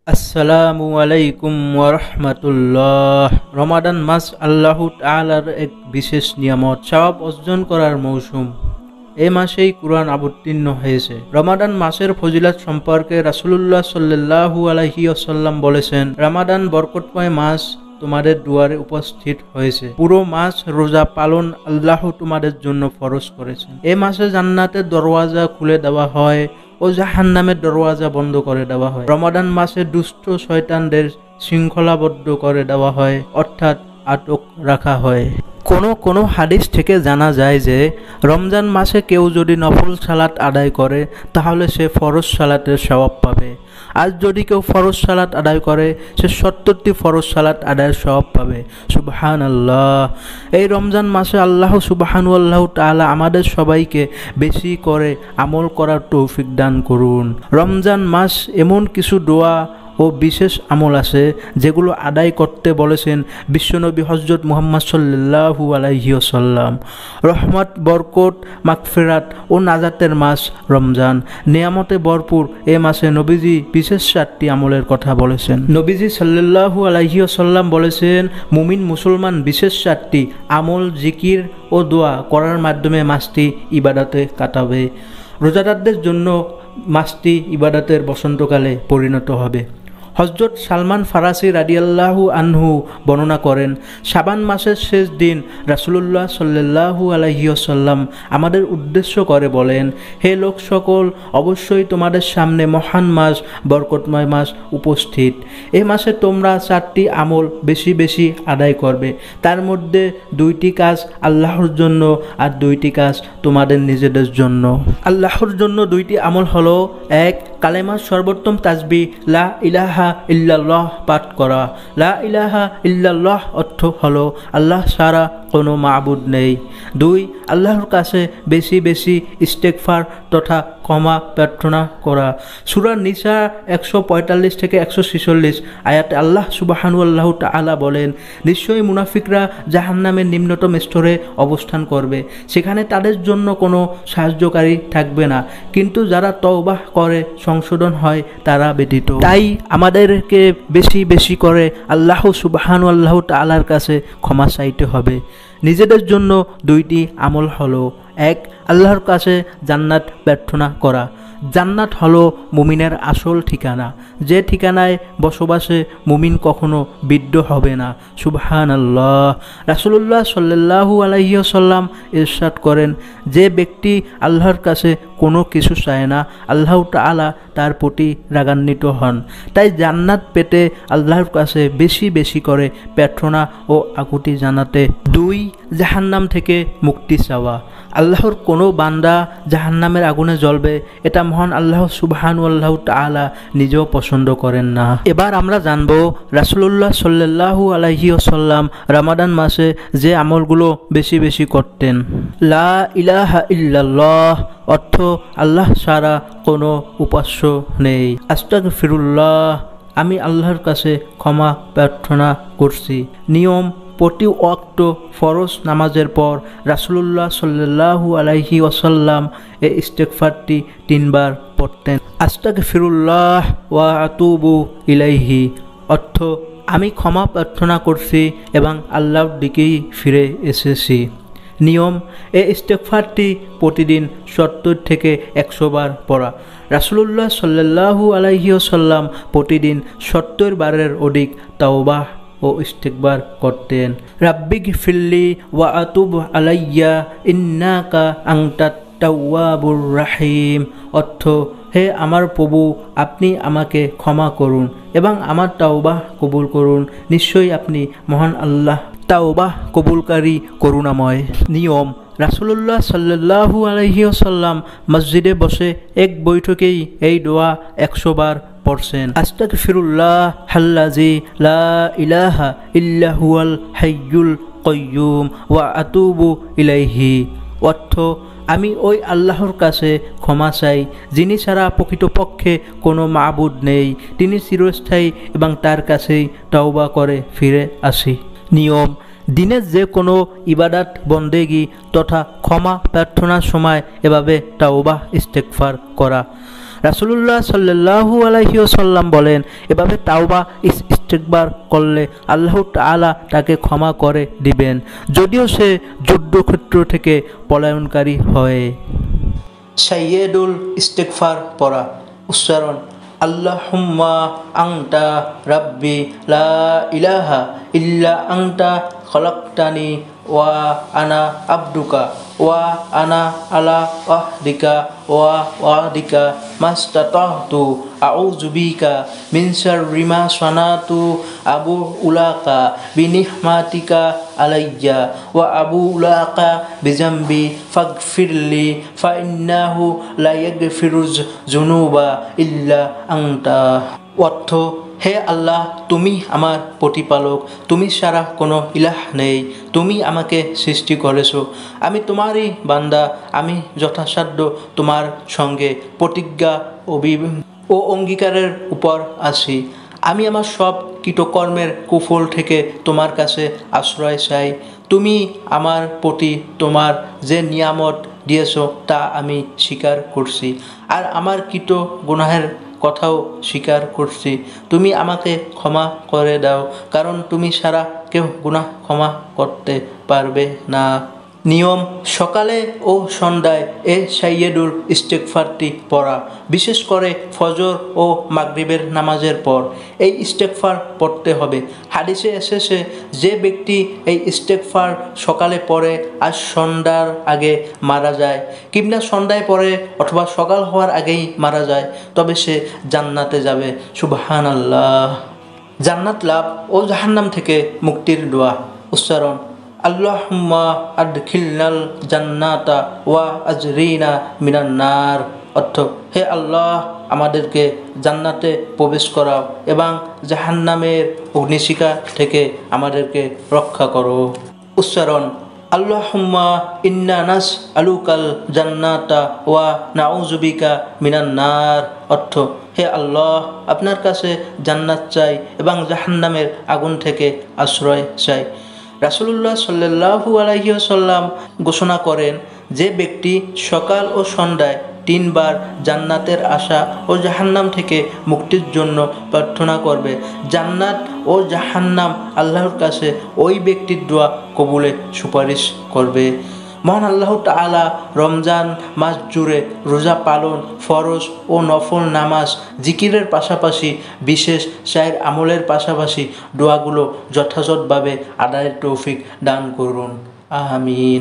আসসালামু আলাইকুম ওয়া রাহমাতুল্লাহ। রমাদান মাস আল্লাহ তাআলার এক বিশেষ নিয়ামত, সওয়াব অর্জন করার মৌসুম। এই মাসেই কুরআন অবতীর্ণ হয়েছে। রমাদান মাসের ফজিলত সম্পর্কে রাসূলুল্লাহ সাল্লাল্লাহু আলাইহি ওয়াসাল্লাম বলেছেন, রমাদান বরকতময় মাস তোমাদের দুয়ারে উপস্থিত হয়েছে। পুরো মাস রোজা পালন আল্লাহ তোমাদের জন্য ফরজ করেছেন। এই মাসে জান্নাতের দরওয়াজা খুলে দেওয়া হয় ও জাহান্নামের দরওয়াজা বন্ধ করে দেওয়া হয়। রমাদান মাসে দুষ্ট শয়তানদের শৃঙ্খলাবদ্ধ করে দেওয়া হয়, অর্থাৎ আটক রাখা হয়। কোনো হাদিস থেকে জানা যায় যে রমজান মাসে কেউ যদি নফল সালাত আদায় করে তাহলে সে ফরজ সালাতের সওয়াব পাবে। আর যদি কেউ ফরজ সালাত আদায় করে সে ৭০টি ফরজ সালাত আদায়ের সওয়াব পাবে। সুবহানাল্লাহ। এই রমজান মাসে আল্লাহ সুবহানাহু তাআলা আমাদের সবাইকে বেশি করে আমল করার তৌফিক দান করুন। রমজান মাস এমন কিছু দোয়া ও বিশেষ আমল আছে যেগুলো আদায় করতে বলেছেন বিশ্বনবী হযরত মুহাম্মদ সাল্লাল্লাহু আলাইহি ওয়াসাল্লাম। রহমত, বরকত, মাগফিরাত ও নাজাতের মাস রমজান, নিয়ামতে ভরপুর এ মাসে নবীজি বিশেষ 4টি আমলের কথা বলেছেন। নবীজি সাল্লাল্লাহু আলাইহি ওয়াসাল্লাম বলেছেন, মুমিন মুসলমান বিশেষ 4টি আমল, জিকির ও দোয়া করার মাধ্যমে মাসটি ইবাদতে কাটাবে। রোজাদারদের জন্য মাসটি ইবাদতের বসন্তকালে পরিণত হবে। হযরত সালমান ফারাসি রাদিয়াল্লাহু আনহু বর্ণনা করেন, শাবান মাসের শেষ দিন রাসূলুল্লাহ সাল্লাল্লাহু আলাইহি ওয়াসাল্লাম আমাদের উদ্দেশ্য করে বলেন, হে লোক সকল, অবশ্যই তোমাদের সামনে মহান মাস, বরকতময় মাস উপস্থিত। এই মাসে তোমরা 4টি আমল বেশি বেশি আদায় করবে। তার মধ্যে 2টি কাজ আল্লাহর জন্য আর 2টি কাজ তোমাদের নিজেদের জন্য। আল্লাহর জন্য 2টি আমল হলো, 1. কালেমার সর্বোত্তম তাসবিহ লা ইলাহা ইল্লাল্লাহ পাঠ করা। লা ইলাহা ইল্লাল্লাহ অর্থ হলো আল্লাহ ছাড়া কোনো মাবুদ নেই। 2. আল্লাহর কাছে বেশি বেশি ইস্তেগফার তথা ক্ষমা প্রার্থনা করা। সূরা নিসা 145 থেকে 146 আয়াতে আল্লাহ সুবহানাহু তাআলা বলেন, নিশ্চয়ই মুনাফিকরা জাহান্নামের নিম্নতম স্তরে অবস্থান করবে, সেখানে তাদের জন্য কোনো সাহায্যকারী থাকবে না, কিন্তু যারা তওবাহ করে সংশোধন হয় তারা ব্যতীত। তাই আমাদেরকে বেশি বেশি করে আল্লাহ সুবহানাহু তাআলার কাছে ক্ষমা চাইতে হবে। নিজেদের জন্য 2টি আমল হলো, 1. আল্লাহর কাছে জান্নাত প্রার্থনা করা। জান্নাত হলো মুমিনের আসল ঠিকানা, যে ঠিকানায় বসবাসে মুমিন কখনো বিদ্য হবে না। সুবহানাল্লাহ। রাসূলুল্লাহ সাল্লাল্লাহু আলাইহি ওয়াসাল্লাম ইরশাদ করেন, যে ব্যক্তি আল্লাহর কাছে কোনো কিছু চায় না, আল্লাহ তাআলা তার প্রতি রাগান্বিত হন। তাই জান্নাত পেতে আল্লাহর কাছে বেশি বেশি করে প্রার্থনা ও আকুতি জানাতে। 2. জাহান্নাম থেকে মুক্তি চাওয়া। আল্লাহর কোনো বান্দা জাহান্নামের আগুনে জ্বলবে, এটা মহান আল্লাহ সুবহানাহু তাআলা নিজেও পছন্দ করেন না। এবার আমরা জানব রাসূলুল্লাহ সাল্লাল্লাহু আলাইহি ওয়াসাল্লাম রমাদান মাসে যে আমলগুলো বেশি বেশি করতেন। লা ইলাহা ইল্লাল্লাহ অর্থ আল্লাহ ছাড়া কোনো উপাস্য নেই। আস্তাগফিরুল্লাহ, আমি আল্লাহর কাছে ক্ষমা প্রার্থনা করছি। নিয়ম, প্রতি ওয়াক্ত ফরজ নামাজের পর রাসূলুল্লাহ সাল্লাল্লাহু আলাইহি ওয়াসাল্লাম এই ইস্তেগফারটি 3 বার পড়তেন। আস্তাগফিরুল্লাহ ওয়া আতুবু ইলাইহি অর্থ আমি ক্ষমা প্রার্থনা করছি এবং আল্লাহর দিকেই ফিরে এসেছি। নিয়ম, এই ইস্তেগফারটি প্রতিদিন 70 থেকে 100 বার পড়া। রাসূলুল্লাহ সাল্লাল্লাহু আলাইহি ওয়াসাল্লাম প্রতিদিন 70 বারের অধিক তাওবাহ ও ইস্তিগফার করতেন। রাব্বিগফিরলি ওয়া আতুব আলাইয়া ইন্নাকা আনতাত তাওয়াবুর রাহিম অর্থ হে আমার প্রভু, আপনি আমাকে ক্ষমা করুন এবং আমার তাওবাহ কবুল করুন, নিশ্চয়ই আপনি মহান আল্লাহ, তাওবাহ কবুলকারী, করুণাময়। নিয়ম, রাসূলুল্লাহ সাল্লাল্লাহু আলাইহি ওয়াসাল্লাম মসজিদে বসে এক বৈঠকেই এই দোয়া 100 বার পড়ছেন। আস্তাগফিরুল্লাহ আল্লাযী লা ইলাহা ইল্লা হুয়াল হাইয়ুল কাইয়্যুম ওয়া আতুবু ইলাইহি অর্থ আমি ওই আল্লাহর কাছে ক্ষমা চাই যিনি ছাড়া প্রকৃতপক্ষে কোনো মাবুদ নেই, তিনি চিরস্থায়ী এবং তার কাছেই তওবা করে ফিরে আসি। নিয়ম, দিনের যে কোনো ইবাদত বন্দেগি তথা ক্ষমা প্রার্থনার সময় এভাবে তাওবাহ ইস্তেগফার করা। রাসূলুল্লাহ সাল্লাল্লাহু আলাইহি ওয়াসাল্লাম বলেন, এভাবে তাওবা ইস্তেগফার করলে আল্লাহ তাআলা তাকে ক্ষমা করে দিবেন, যদিও সে যুদ্ধক্ষেত্র থেকে পলায়নকারী হয়। সাইয়্যিদুল ইস্তেগফার পড়া। উচ্চারণ: আল্লাহুম্মা আনতা রাব্বি লা ইলাহা ইল্লা আনতা খলাকতানি ওয়া আনা আবদুকা ওয়া আনা আলা আহদিকা ওয়া ওয়াদিকা মাস্তাতাহতু আউযু বিকা মিন শাররি মা সানাতু আবু উলাকা বিনিহমাতিকা আলাইয়া ওয়া আবু উলাকা বিজামবি ফাগফিরলি ফাইন্নাহু লা ইয়াগফিরুজ যুনুবা ইল্লা আনতা। অর্থ: হে আল্লাহ, তুমি আমার প্রতিপালক, তুমি ছাড়া কোনো ইলাহ নেই, তুমি আমাকে সৃষ্টি করেছো, আমি তোমারই বান্দা, আমি যথাসাধ্য তোমার সঙ্গে প্রতিজ্ঞা ও অঙ্গীকারের উপর আছি। আমি আমার সব কৃতকর্মের কুফল থেকে তোমার কাছে আশ্রয় চাই। তুমি আমার প্রতি তোমার যে নিয়ামত দিয়েছো তা আমি স্বীকার করছি, আর আমার কৃত গুনাহের কথাও স্বীকার করছি। তুমি আমাকে ক্ষমা করে দাও, কারণ তুমি ছাড়া কেউ গুনাহ ক্ষমা করতে পারবে না। নিয়ম: সকালে ও সন্ধ্যায় এ সাইয়্যিদুল ইস্তেগফারটি পড়া, বিশেষ করে ফজর ও মাগরিবের নামাজের পর এই ইস্তেগফার পড়তে হবে। হাদিসে এসেছে, যে ব্যক্তি এই ইস্তেগফার সকালে পড়ে আর সন্ধ্যার আগে মারা যায়, কিংবা সন্ধ্যায় পড়ে অথবা সকাল হওয়ার আগেই মারা যায়, তবে সে জান্নাতে যাবে। সুবহানাল্লাহ। জান্নাত লাভ ও জাহান্নাম থেকে মুক্তির দোয়া। উচ্চারণ: আল্লাহুম্মা আদখিলনাল জান্নাতা ওয়া আজরিনা মিনান নার। অর্থ: হে আল্লাহ, আমাদেরকে জান্নাতে প্রবেশ করাও এবং জাহান্নামের অগ্নিশিখা থেকে আমাদেরকে রক্ষা করো। উচ্চারণ: আল্লাহুম্মা ইন্না নাসআলুকাল জান্নাতা ওয়া নাউযু বিকা মিনান নার। অর্থ: হে আল্লাহ, আপনার কাছে জান্নাত চাই এবং জাহান্নামের আগুন থেকে আশ্রয় চাই। রাসূলুল্লাহ সাল্লাল্লাহু আলাইহি ওয়াসাল্লাম ঘোষণা করেন, যে ব্যক্তি সকাল ও সন্ধ্যায় 3 বার জান্নাতের আশা ও জাহান্নাম থেকে মুক্তির জন্য প্রার্থনা করবে, জান্নাত ও জাহান্নাম আল্লাহর কাছে ওই ব্যক্তির দোয়া কবুলে সুপারিশ করবে। মহান আল্লাহ তাআলা রমজান মাস জুড়ে রোজা পালন, ফরজ ও নফল নামাজ, জিকিরের পাশাপাশি বিশেষ চায়ের আমলের পাশাপাশি দোয়াগুলো যথাযথভাবে আদায়ের তৌফিক দান করুন। আমিন।